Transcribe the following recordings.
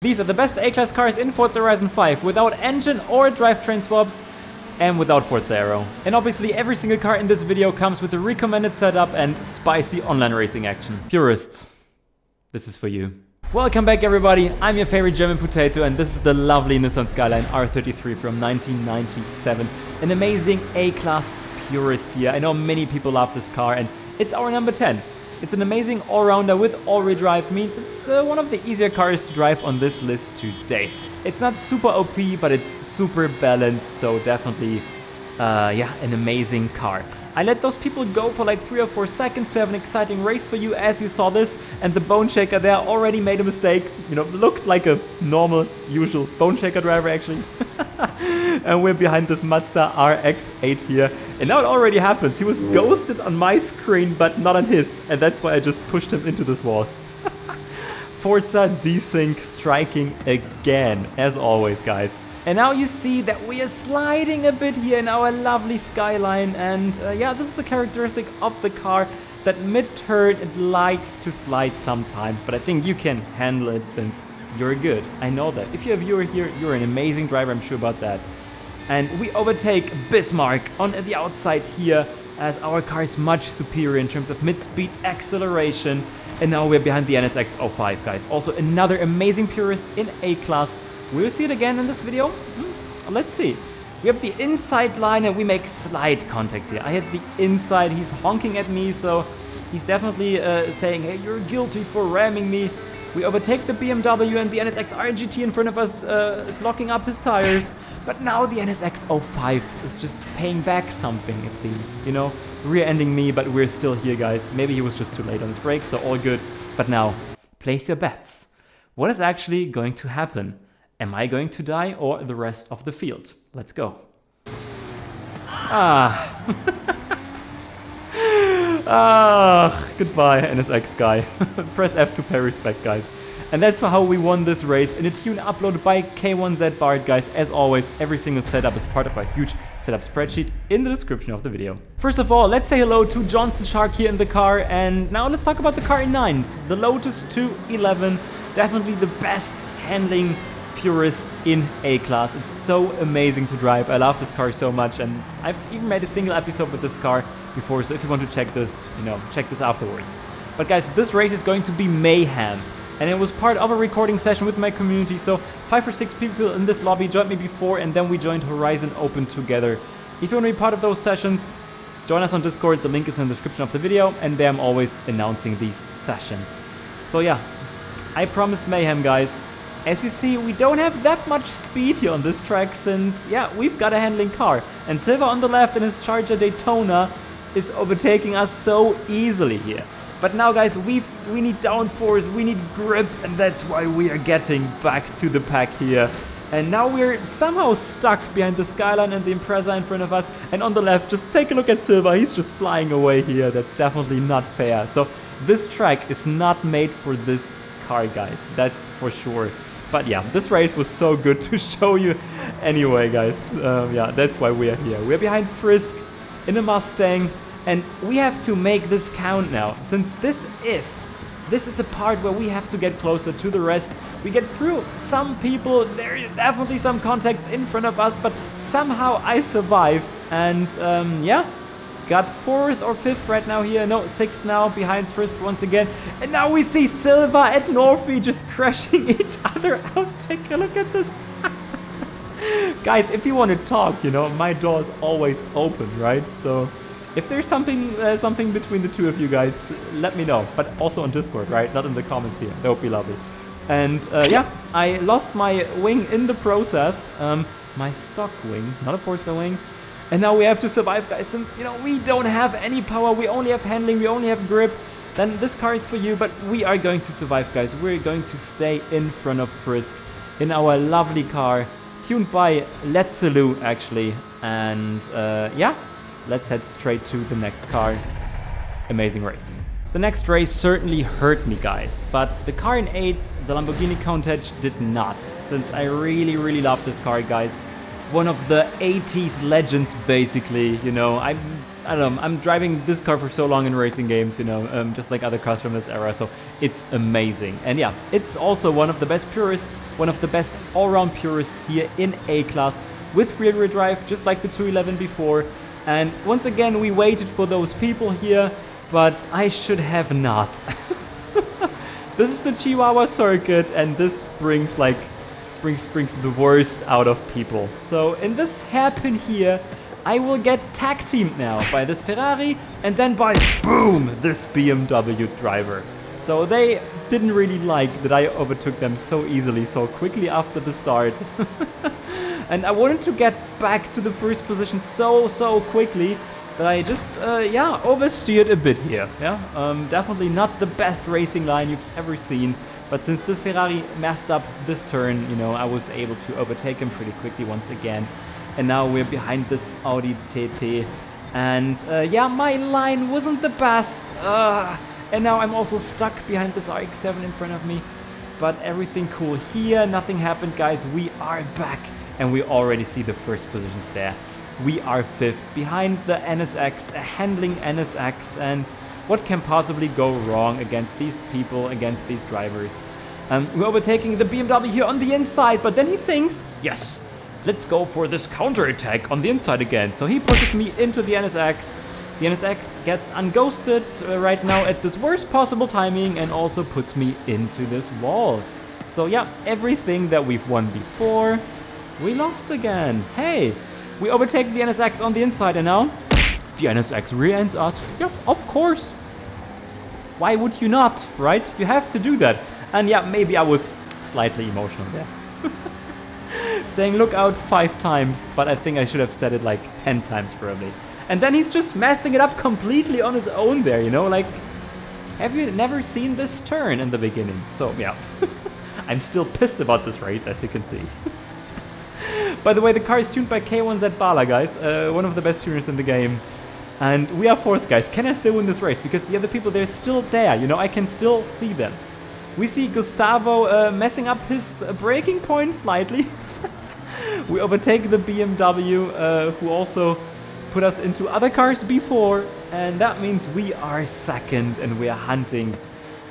These are the best A-Class cars in Forza Horizon 5 without engine or drivetrain swaps and without Forza Aero. And obviously every single car in this video comes with a recommended setup and spicy online racing action. Purists, this is for you. Welcome back everybody, I'm your favorite German potato and this is the lovely Nissan Skyline R33 from 1997. An amazing A-Class purist here. I know many people love this car and it's our number 10. It's an amazing all-rounder with all-wheel drive, means it's one of the easier cars to drive on this list today. It's not super OP, but it's super balanced, so definitely, yeah, an amazing car. I let those people go for like 3 or 4 seconds to have an exciting race for you, as you saw this, and the Bone Shaker there already made a mistake. You know, looked like a normal, usual Bone Shaker driver actually. And we're behind this Mazda RX-8 here. And now it already happens. He was ghosted on my screen, but not on his. And that's why I just pushed him into this wall. Forza desync striking again, as always, guys. And now you see that we are sliding a bit here in our lovely Skyline. And yeah, this is a characteristic of the car that mid-turn it likes to slide sometimes. But I think you can handle it since you're good. I know that. If you're a viewer here, you're an amazing driver, I'm sure about that. And we overtake Bismarck on the outside here, as our car is much superior in terms of mid-speed acceleration. And now we're behind the NSX 05, guys. Also another amazing purist in A-Class. Will you see it again in this video? Let's see. We have the inside line and we make slide contact here. I hit the inside, he's honking at me, so he's definitely saying, hey, you're guilty for ramming me. We overtake the BMW and the NSX RGT in front of us is locking up his tires. But now the NSX 05 is just paying back something, it seems. You know, rear-ending me, but we're still here, guys. Maybe he was just too late on his brake, so all good. But now, place your bets. What is actually going to happen? Am I going to die or the rest of the field? Let's go. Goodbye, NSX guy. Press F to pay respect, guys. And that's how we won this race in a tune uploaded by K1Z Bart, guys. As always, every single setup is part of a huge setup spreadsheet in the description of the video. First of all, let's say hello to Johnson Shark here in the car. And now let's talk about the car in 9th. The Lotus 211. Definitely the best handling purist in A-Class. It's so amazing to drive. I love this car so much, and I've even made a single episode with this car before, so if you want to check this, you know, check this afterwards. But guys, this race is going to be mayhem, and it was part of a recording session with my community, so 5 or 6 people in this lobby joined me before, and then we joined Horizon Open together. If you want to be part of those sessions, join us on Discord, the link is in the description of the video, and there I'm always announcing these sessions. So yeah, I promised mayhem, guys. As you see, we don't have that much speed here on this track since, yeah, we've got a handling car. And Silva on the left in his Charger Daytona is overtaking us so easily here. But now, guys, we need downforce, we need grip, and that's why we are getting back to the pack here. And now we're somehow stuck behind the Skyline and the Impreza in front of us. And on the left, just take a look at Silva, he's just flying away here. That's definitely not fair. So this track is not made for this car, guys, that's for sure. But yeah, this race was so good to show you anyway, guys. Yeah, that's why we are here. We're behind Frisk in a Mustang, and we have to make this count now. Since this is a part where we have to get closer to the rest. We get through some people, there is definitely some contacts in front of us, but somehow I survived. And yeah, got 4th or 5th right now here. No, 6th now, behind Frisk once again. And now we see Silva and Norfie just crashing each other out. Take a look at this. Guys, if you want to talk, you know, my door is always open, right? So if there's something between the two of you guys, let me know. But also on Discord, right? Not in the comments here. That would be lovely. And yeah, I lost my wing in the process. My stock wing, not a Forza wing. And now we have to survive, guys, since, you know, we don't have any power, we only have handling, we only have grip. Then this car is for you, but we are going to survive, guys. We're going to stay in front of Frisk in our lovely car, tuned by Letzelu, actually. And yeah, let's head straight to the next car. Amazing race. The next race certainly hurt me, guys, but the car in 8th, the Lamborghini Countach, did not, since I really, really love this car, guys. One of the 80s legends, basically, you know. I don't know, I'm driving this car for so long in racing games, you know, just like other cars from this era, so it's amazing. And yeah, it's also one of the best purists, one of the best all-round purists here in A-Class with rear-wheel drive, just like the 211 before. And once again, we waited for those people here, but I should have not. This is the Chihuahua circuit, and this brings the worst out of people. So in this hairpin here, I will get tag teamed now by this Ferrari and then by, boom, this BMW driver. So they didn't really like that I overtook them so easily, so quickly after the start. And I wanted to get back to the first position so quickly that I just, yeah, oversteered a bit here. Yeah, definitely not the best racing line you've ever seen. But since this Ferrari messed up this turn, you know, I was able to overtake him pretty quickly once again. And now we're behind this Audi TT. And yeah, my line wasn't the best. And now I'm also stuck behind this RX-7 in front of me. But everything cool here. Nothing happened, guys. We are back. And we already see the first positions there. We are 5th behind the NSX, a handling NSX. And what can possibly go wrong against these people, against these drivers? We're overtaking the BMW here on the inside, but then he thinks, yes, let's go for this counter-attack on the inside again. So he pushes me into the NSX. The NSX gets unghosted right now at this worst possible timing and also puts me into this wall. So yeah, everything that we've won before, we lost again. Hey, we overtake the NSX on the inside and now the NSX rear-ends us. Yep, of course. Why would you not, right? You have to do that. And yeah, maybe I was slightly emotional there. Saying look out 5 times, but I think I should have said it like 10 times probably. And then he's just messing it up completely on his own there, you know? Like, have you never seen this turn in the beginning? So yeah, I'm still pissed about this race, as you can see. By the way, the car is tuned by K1Z Bala, guys, one of the best tuners in the game. And we are 4th, guys. Can I still win this race? Because the other people, they're still there, you know, I can still see them. We see Gustavo messing up his braking point slightly. We overtake the BMW, who also put us into other cars before. And that means we are 2nd and we are hunting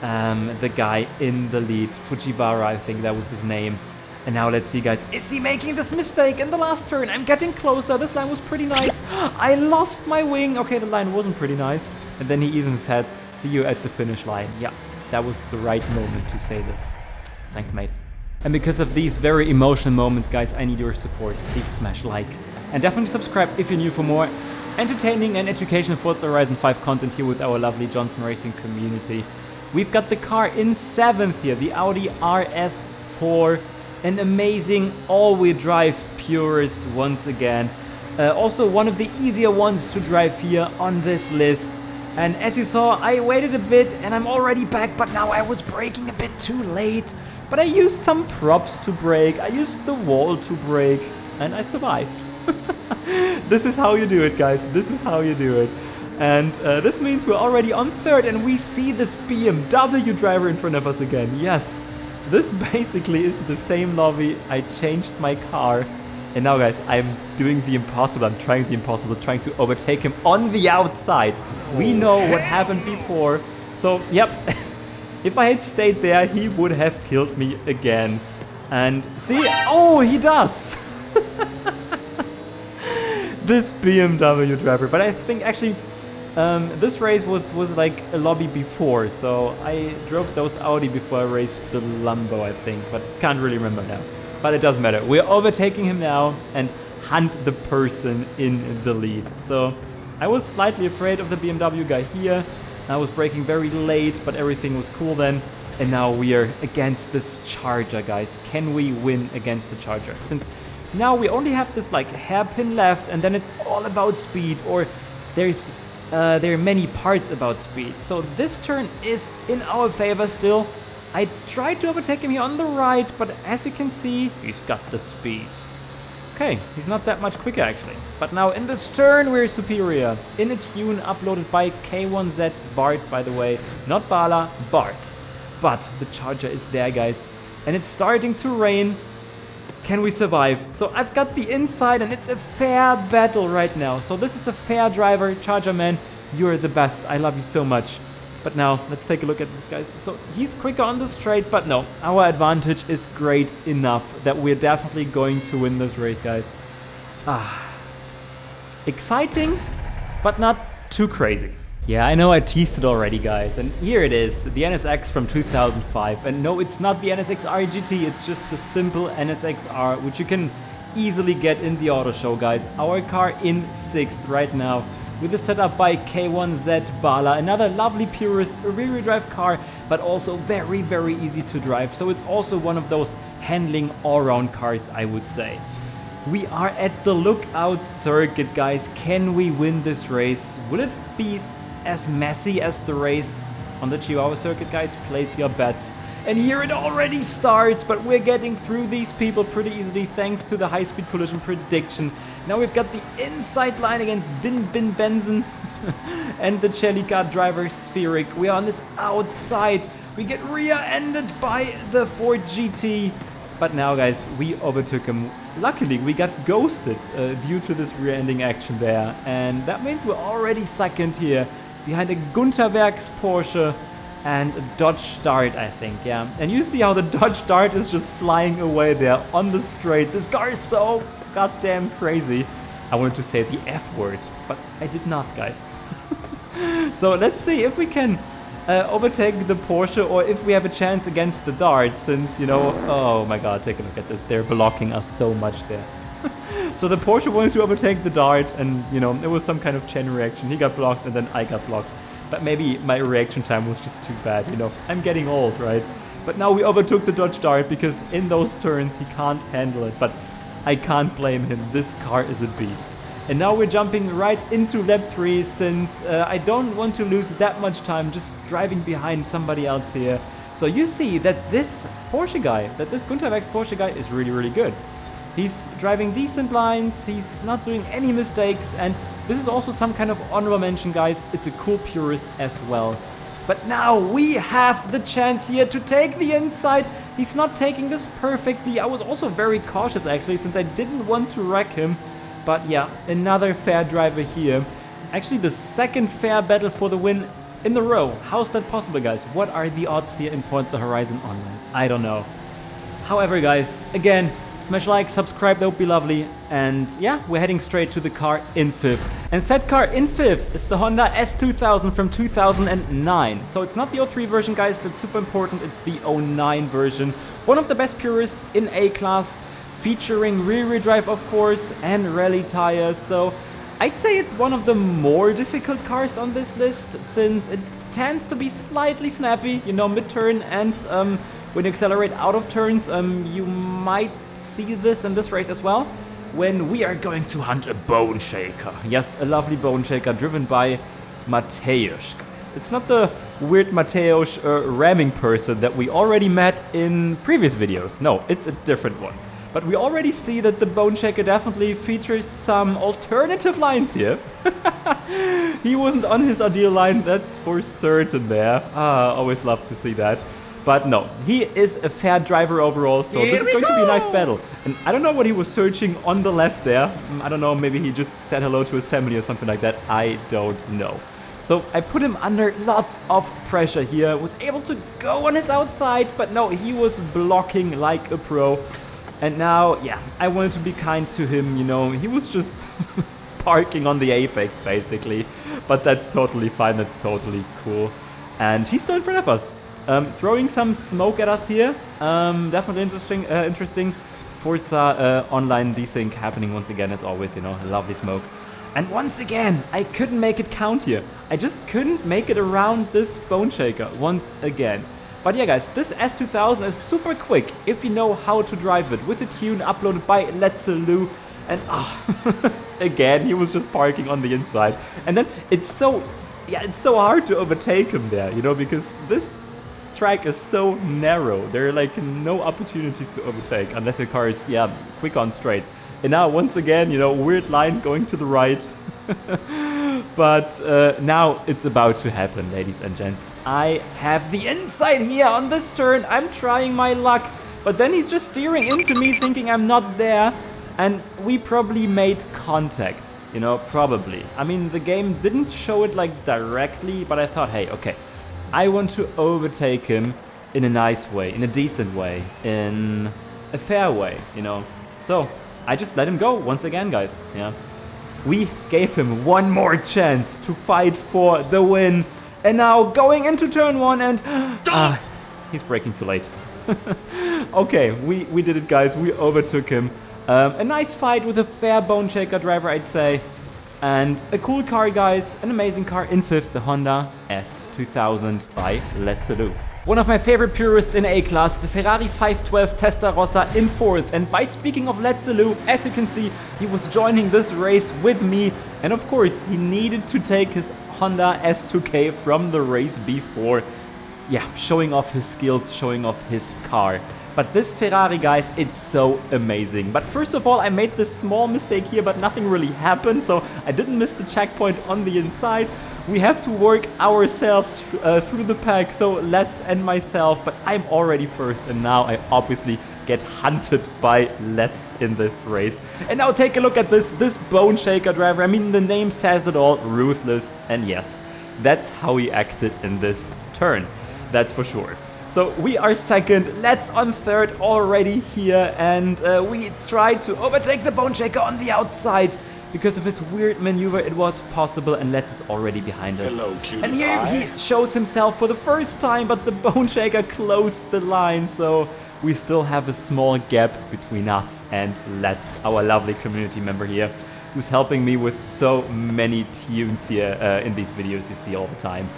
the guy in the lead. Fujiwara, I think that was his name. And now let's see, guys, is he making this mistake in the last turn? I'm getting closer. This line was pretty nice. I lost my wing. Okay, the line wasn't pretty nice. And then he even said, see you at the finish line. Yeah, that was the right moment to say this. Thanks, mate. And because of these very emotional moments, guys, I need your support. Please smash like. And definitely subscribe if you're new for more entertaining and educational Forza Horizon 5 content here with our lovely Johnson Racing community. We've got the car in 7th here, the Audi RS4. An amazing all-wheel drive purist once again. Also one of the easier ones to drive here on this list. And as you saw, I waited a bit and I'm already back, but now I was braking a bit too late. But I used some props to brake, I used the wall to brake, and I survived. This is how you do it, guys. This is how you do it. And this means we're already on 3rd and we see this BMW driver in front of us again. Yes. This basically is the same lobby. I changed my car. And now, guys, I'm doing the impossible. I'm trying the impossible, trying to overtake him on the outside. We know what happened before. So, yep. If I had stayed there, he would have killed me again. And see, oh, he does. This BMW driver. But I think actually this race was like a lobby before, so I drove those Audi before I raced the Lambo, I think, but can't really remember now. But it doesn't matter. We're overtaking him now and hunt the person in the lead. So I was slightly afraid of the BMW guy here. I was braking very late, but everything was cool then. And now we are against this Charger, guys. Can we win against the Charger? Since now we only have this like hairpin left, and then it's all about speed, or there are many parts about speed. So this turn is in our favor still. I tried to overtake him here on the right, but as you can see, he's got the speed. Okay, he's not that much quicker actually. But now in this turn, we're superior. In a tune uploaded by K1Z Bart, by the way. Not Bala, Bart. But the Charger is there, guys. And it's starting to rain. Can we survive? So I've got the inside and it's a fair battle right now. So this is a fair driver. Charger Man, you're the best. I love you so much. But now, let's take a look at this, guys. So he's quicker on the straight, but no. Our advantage is great enough that we're definitely going to win this race, guys. Exciting, but not too crazy. Yeah, I know I teased it already, guys. And here it is, the NSX from 2005. And no, it's not the NSX-R GT. It's just the simple NSX-R, which you can easily get in the auto show, guys. Our car in 6th right now, with a setup by K1Z Bala, another lovely purist rear-wheel drive car, but also very, very easy to drive. So it's also one of those handling all-round cars, I would say. We are at the Lookout circuit, guys. Can we win this race? Will it be as messy as the race on the Chihuahua circuit, guys? Place your bets. And here it already starts, but we're getting through these people pretty easily thanks to the high-speed collision prediction. Now we've got the inside line against Bin Benson and the Celica driver Spheric. We are on this outside. We get rear-ended by the Ford GT. But now, guys, we overtook him. Luckily, we got ghosted due to this rear-ending action there. And that means we're already second here, behind a Gunter Werks Porsche and a Dodge Dart, I think, yeah. And you see how the Dodge Dart is just flying away there on the straight. This car is so goddamn crazy. I wanted to say the F word, but I did not, guys. So let's see if we can overtake the Porsche, or if we have a chance against the Dart, since, you know, oh my god, take a look at this. They're blocking us so much there. So the Porsche wanted to overtake the Dart, and, you know, it was some kind of chain reaction. He got blocked, and then I got blocked. But maybe my reaction time was just too bad, you know. I'm getting old, right? But now we overtook the Dodge Dart, because in those turns he can't handle it. But I can't blame him. This car is a beast. And now we're jumping right into lap 3, since I don't want to lose that much time just driving behind somebody else here. So you see that this Porsche guy, that this Gunter Werks Porsche guy is really, really good. He's driving decent lines, he's not doing any mistakes, and this is also some kind of honorable mention, guys. It's a cool purist as well. But now we have the chance here to take the inside. He's not taking this perfectly. I was also very cautious, actually, since I didn't want to wreck him. But yeah, another fair driver here. Actually, the second fair battle for the win in a row. How's that possible, guys? What are the odds here in Forza Horizon Online? I don't know. However, guys, again, smash like, subscribe, that would be lovely. And yeah, we're heading straight to the car in 5th. And said car in 5th is the Honda S2000 from 2009. So it's not the 03 version, guys, that's super important. It's the 09 version. One of the best purists in A-Class, featuring rear-wheel drive, of course, and rally tires. So I'd say it's one of the more difficult cars on this list, since it tends to be slightly snappy, you know, mid-turn, and when you accelerate out of turns, you might see this in this race as well, when we are going to hunt a bone shaker. Yes, a lovely bone shaker driven by Mateusz, guys. It's not the weird Mateusz ramming person that we already met in previous videos. No, it's a different one. But we already see that the bone shaker definitely features some alternative lines here. He wasn't on his ideal line, that's for certain there. Always love to see that. But no, he is a fair driver overall, so this is going to be a nice battle. And I don't know what he was searching on the left there. I don't know, maybe he just said hello to his family or something like that. I don't know. So I put him under lots of pressure here. Was able to go on his outside, but no, he was blocking like a pro. And now, yeah, I wanted to be kind to him, you know. He was just parking on the apex, basically. But that's totally fine, that's totally cool. And he's still in front of us. Throwing some smoke at us here. Definitely interesting. Forza online desync happening once again, as always, you know, lovely smoke. And once again, I couldn't make it count here. I just couldn't make it around this bone shaker once again. But yeah, guys, this S2000 is super quick if you know how to drive it, with a tune uploaded by Let's Lou. And again, he was just parking on the inside. And then it's so hard to overtake him there, you know, because this track is so narrow. There are like no opportunities to overtake unless your car is, yeah, quick on straights. And now once again, you know, weird line going to the right. But now it's about to happen, ladies and gents. I have the inside here on this turn. I'm trying my luck. But then he's just steering into me thinking I'm not there. And we probably made contact, you know, probably. I mean, the game didn't show it like directly, but I thought, hey, okay, I want to overtake him in a nice way, in a decent way, in a fair way, you know. So I just let him go once again, guys. Yeah, we gave him one more chance to fight for the win. And now going into turn 1 and he's braking too late. Okay, we did it, guys. We overtook him. A nice fight with a fair bone shaker driver, I'd say. And a cool car, guys. An amazing car in 5th, the Honda S2000 by Let's-A-Lou. One of my favorite purists in A-Class, the Ferrari 512 Testarossa in 4th. And by speaking of Let's-A-Lou, as you can see, he was joining this race with me. And of course, he needed to take his Honda S2K from the race before. Yeah, showing off his skills, showing off his car. But this Ferrari, guys, it's so amazing. But first of all, I made this small mistake here, but nothing really happened. So I didn't miss the checkpoint on the inside. We have to work ourselves through the pack. So Let's and myself, but I'm already first. And now I obviously get hunted by Let's in this race. And now take a look at this bone shaker driver. I mean, the name says it all, ruthless. And yes, that's how he acted in this turn. That's for sure. So we are second, Let's on third already here, and we tried to overtake the bone shaker on the outside. Because of his weird maneuver, it was possible, and Let's is already behind us. Hello, and here he shows himself for the first time, but the bone shaker closed the line, so we still have a small gap between us and Let's, our lovely community member here, who's helping me with so many tunes here in these videos you see all the time.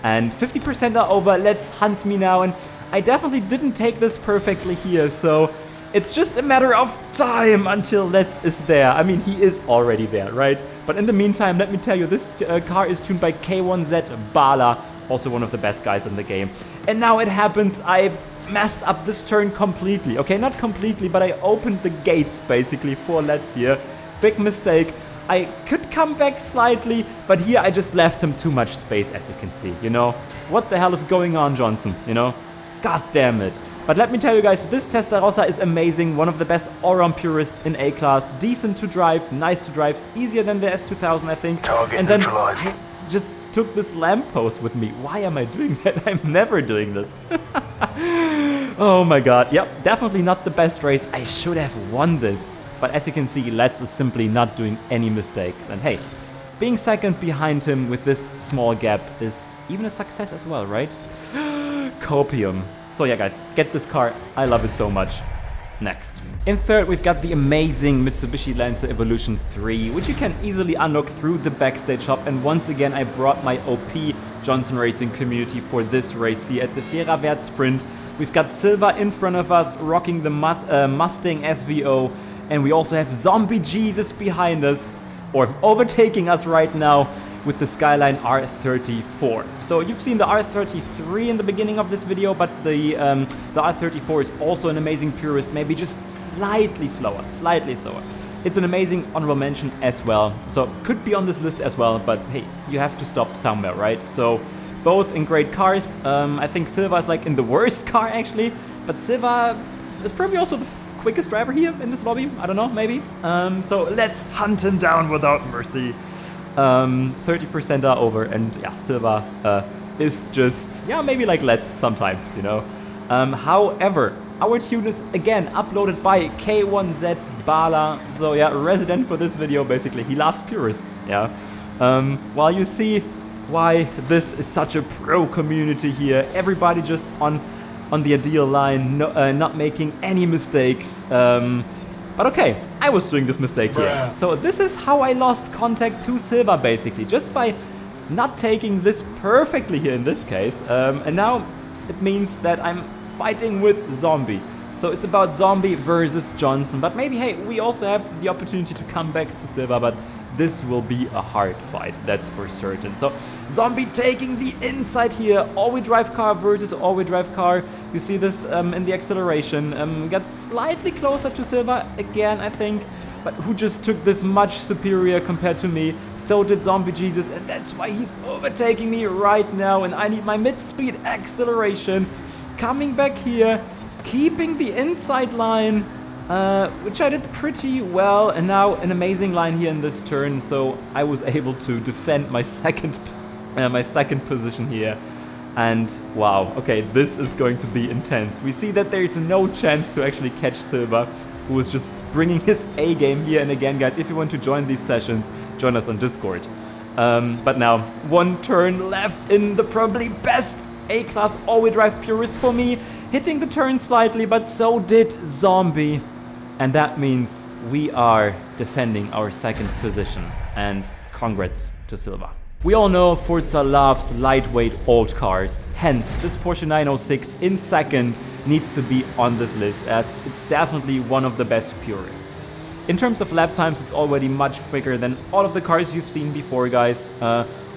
And 50% are over, Let's hunt me now, and I definitely didn't take this perfectly here, so it's just a matter of time until Let's is there. I mean, he is already there, right? But in the meantime, let me tell you, this car is tuned by K1Z Bala, also one of the best guys in the game. And now it happens, I messed up this turn completely. Okay, not completely, but I opened the gates basically for Let's here. Big mistake. I could come back slightly, but here I just left him too much space, as you can see, you know? What the hell is going on, Johnson, you know? God damn it. But let me tell you guys, this Testarossa is amazing, one of the best all-round purists in A-Class, decent to drive, nice to drive, easier than the S2000, I think. Target and then neutralized. I just took this lamppost with me. Why am I doing that? I'm never doing this. Oh my god, yep, definitely not the best race. I should have won this. But as you can see, Let's is simply not doing any mistakes. And hey, being second behind him with this small gap is even a success as well, right? Copium. So yeah, guys, get this car. I love it so much. Next. In third, we've got the amazing Mitsubishi Lancer Evolution 3, which you can easily unlock through the backstage shop. And once again, I brought my OP Johnson Racing community for this race here at the Sierra Verde Sprint. We've got Silva in front of us, rocking the Mustang SVO. And we also have Zombie Jesus behind us, or overtaking us right now with the Skyline R34. So you've seen the R33 in the beginning of this video, but the R34 is also an amazing purist, maybe just slightly slower, It's an amazing honorable mention as well. So could be on this list as well, but hey, you have to stop somewhere, right? So both in great cars. I think Silva is like in the worst car actually, but Silva is probably also the quickest driver here in this lobby. I don't know, maybe. So let's hunt him down without mercy. 30% are over, and yeah, Silva is just, yeah, maybe like Let's sometimes, you know. However, our tune is again uploaded by K1Z Bala. So yeah, resident for this video basically. He loves purists, yeah. While you see why this is such a pro community here, everybody just on the ideal line, no, not making any mistakes. But okay, I was doing this mistake here. So this is how I lost contact to Silva basically, just by not taking this perfectly here in this case. And now it means that I'm fighting with Zombie. So it's about Zombie versus Johnson. But maybe, hey, we also have the opportunity to come back to Silva, but this will be a hard fight, that's for certain. So Zombie taking the inside here, all-wheel drive car versus all-wheel drive car. You see this in the acceleration. Got slightly closer to Silva again, I think, but who just took this much superior compared to me. So did Zombie Jesus, and that's why he's overtaking me right now, and I need my mid-speed acceleration. Coming back here, keeping the inside line, which I did pretty well, and now an amazing line here in this turn, so I was able to defend my second position here. And wow, okay, this is going to be intense. We see that there's no chance to actually catch Silver, who is just bringing his A game here. And again, guys, if you want to join these sessions, join us on Discord. But now, one turn left in the probably best A-class all-wheel drive purist for me, hitting the turn slightly, but so did Zombie. And that means we are defending our second position. And congrats to Silver. We all know Forza loves lightweight old cars, hence this Porsche 906 in second needs to be on this list, as it's definitely one of the best purists. In terms of lap times, it's already much quicker than all of the cars you've seen before, guys,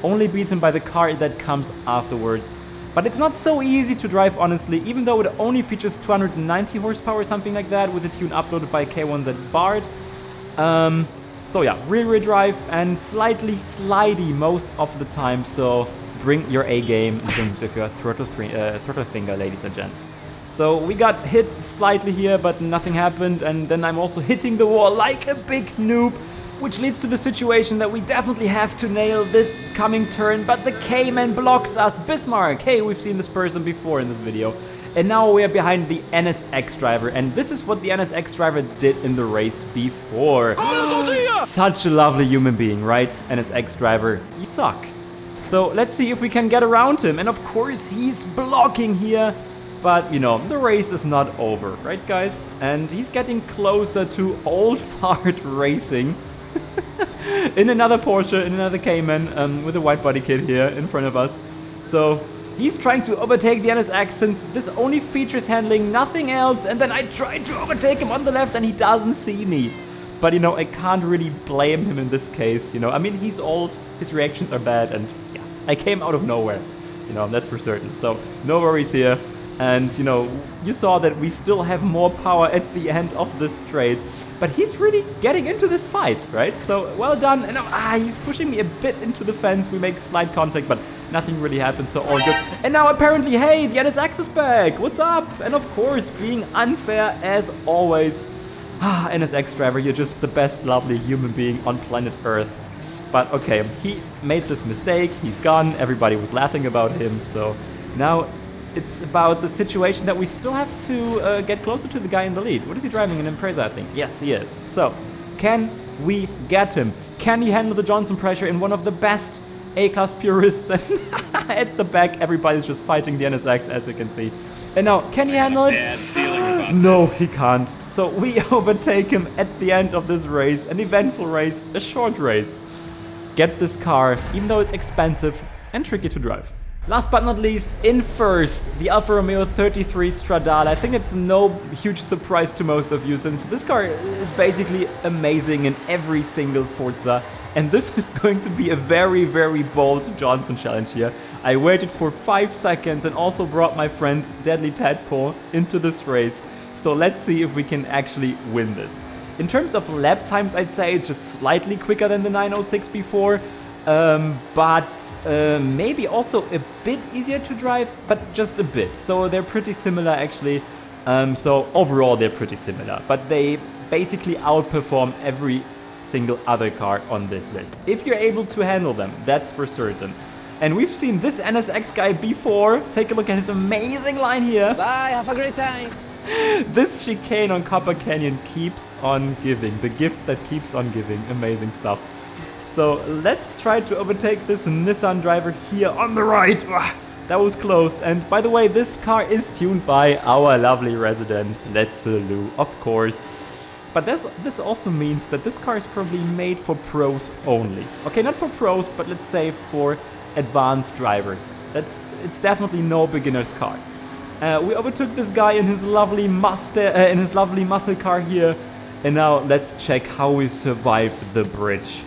only beaten by the car that comes afterwards. But it's not so easy to drive, honestly, even though it only features 290 horsepower or something like that, with a tune uploaded by K1Z Bard. So yeah, rear drive and slightly slidey most of the time, so bring your A game in terms of your throttle finger, ladies and gents. So we got hit slightly here, but nothing happened, and then I'm also hitting the wall like a big noob, which leads to the situation that we definitely have to nail this coming turn, but the K-Man blocks us. Bismarck, hey, we've seen this person before in this video. And now we are behind the NSX driver, and this is what the NSX driver did in the race before. Such a lovely human being, right? NSX driver, you suck. So let's see if we can get around him, and of course he's blocking here. But, you know, the race is not over, right guys? And he's getting closer to old fart racing. In another Porsche, in another Cayman, with a white body kit here in front of us. So he's trying to overtake the NSX since this only features handling, nothing else. And then I tried to overtake him on the left and he doesn't see me. But, you know, I can't really blame him in this case, you know. I mean, he's old, his reactions are bad, and yeah, I came out of nowhere, you know, that's for certain. So, no worries here. And, you know, you saw that we still have more power at the end of this straight. But he's really getting into this fight, right? So, well done. And now, he's pushing me a bit into the fence. We make slight contact, but nothing really happens, so all good. And now, apparently, hey, the NSX is back. What's up? And, of course, being unfair as always. NSX driver, you're just the best lovely human being on planet Earth. But okay, he made this mistake, he's gone, everybody was laughing about him, so now it's about the situation that we still have to get closer to the guy in the lead. What is he driving? An Impreza, I think. Yes, he is. So, can we get him? Can he handle the Johnson pressure in one of the best A-class purists? And at the back, everybody's just fighting the NSX, as you can see. And now, can he handle it? No, he can't. So we overtake him at the end of this race, an eventful race, a short race. Get this car, even though it's expensive and tricky to drive. Last but not least, in first, the Alfa Romeo 33 Stradale. I think it's no huge surprise to most of you, since this car is basically amazing in every single Forza. And this is going to be a very, very bold Johnson challenge here. I waited for 5 seconds and also brought my friend Deadly Tadpole into this race. So let's see if we can actually win this. In terms of lap times, I'd say it's just slightly quicker than the 906 before. But maybe also a bit easier to drive, but just a bit. So they're pretty similar actually. So overall they're pretty similar, but they basically outperform every single other car on this list. If you're able to handle them, that's for certain. And we've seen this NSX guy before. Take a look at his amazing line here. Bye, have a great time. This chicane on Copper Canyon keeps on giving. The gift that keeps on giving. Amazing stuff. So let's try to overtake this Nissan driver here on the right. That was close. And by the way, this car is tuned by our lovely resident, Let's Lou, of course. But this also means that this car is probably made for pros only. Okay, not for pros, but let's say for advanced drivers. It's definitely no beginner's car. We overtook this guy in his lovely muscle car here, and now let's check how we survived the bridge.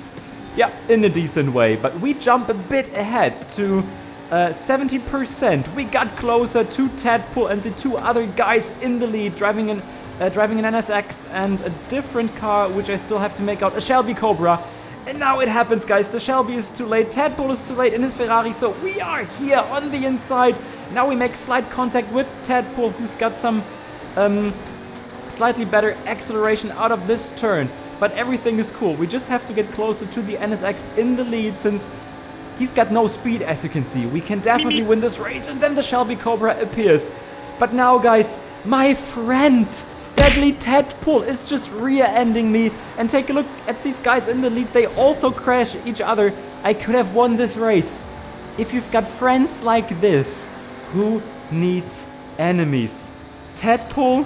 Yeah, in a decent way, but we jump a bit ahead to 70%. We got closer to Tadpole and the two other guys in the lead, driving an NSX and a different car, which I still have to make out, a Shelby Cobra. And now it happens, guys. The Shelby is too late, Tadpole is too late in his Ferrari, so we are here on the inside. Now we make slight contact with Tadpole, who's got some slightly better acceleration out of this turn. But everything is cool. We just have to get closer to the NSX in the lead since he's got no speed, as you can see. We can definitely win this race, and then the Shelby Cobra appears. But now, guys, my friend, Deadly Tadpole, is just rear-ending me. And take a look at these guys in the lead. They also crash each other. I could have won this race. If you've got friends like this, who needs enemies? Tadpole,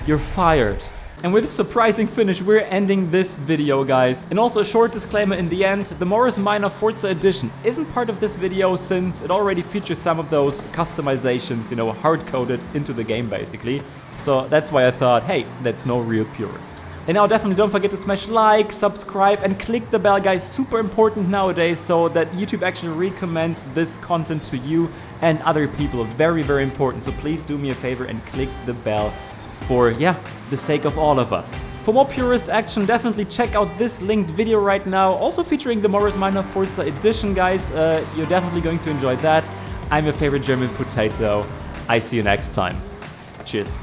you're fired. And with a surprising finish, we're ending this video, guys. And also a short disclaimer in the end, the Morris Minor Forza Edition isn't part of this video since it already features some of those customizations, you know, hard-coded into the game, basically. So that's why I thought, hey, that's no real purist. And now definitely don't forget to smash like, subscribe, and click the bell, guys. Super important nowadays so that YouTube actually recommends this content to you and other people. Very, very important. So please do me a favor and click the bell for, yeah, the sake of all of us. For more purist action, definitely check out this linked video right now, also featuring the Morris Minor Forza Edition, guys. You're definitely going to enjoy that. I'm your favorite German potato. I see you next time. Cheers.